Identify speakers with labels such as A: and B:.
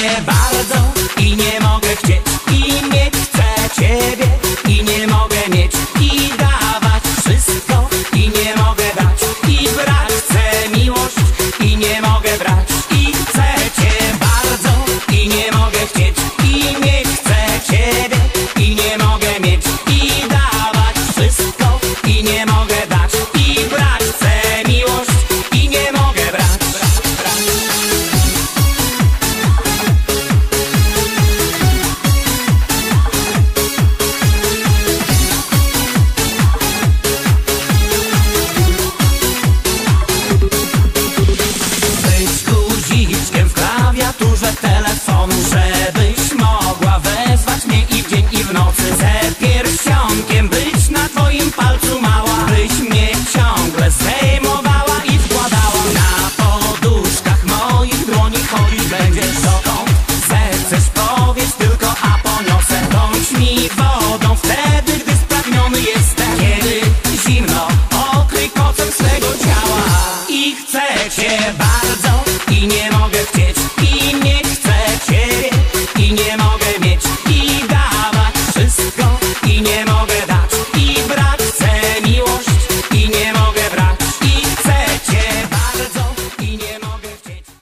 A: cię bardzo i nie mogę chcieć, i mieć chcę ciebie i nie mogę mieć, i dawać wszystko i nie mogę dać, i brać chcę miłość i nie mogę brać, i chcę cię bardzo i nie mogę chcieć, i mieć chcę ciebie i nie mogę mieć, i dawać wszystko i nie mogę dać, i brać chcę miłość i nie mogę brać. W klawiaturze telefonu, żebyś mogła wezwać mnie i w dzień i w nocy. Chcę pierścionkiem być na twoim palcu mała, byś mnie ciągle zdejmowała i wkładała. Na poduszkach moich dłoni chodzić będziesz, dokąd zechcesz powiedz tylko, a poniosę. Bądź mi wodą wtedy, gdy spragniony jestem, kiedy zimno okryj pocem swego ciała. I chcę cię bardzo i nie mogę chcieć, i nie chcę ciebie i nie mogę mieć, i dawać wszystko i nie mogę dać.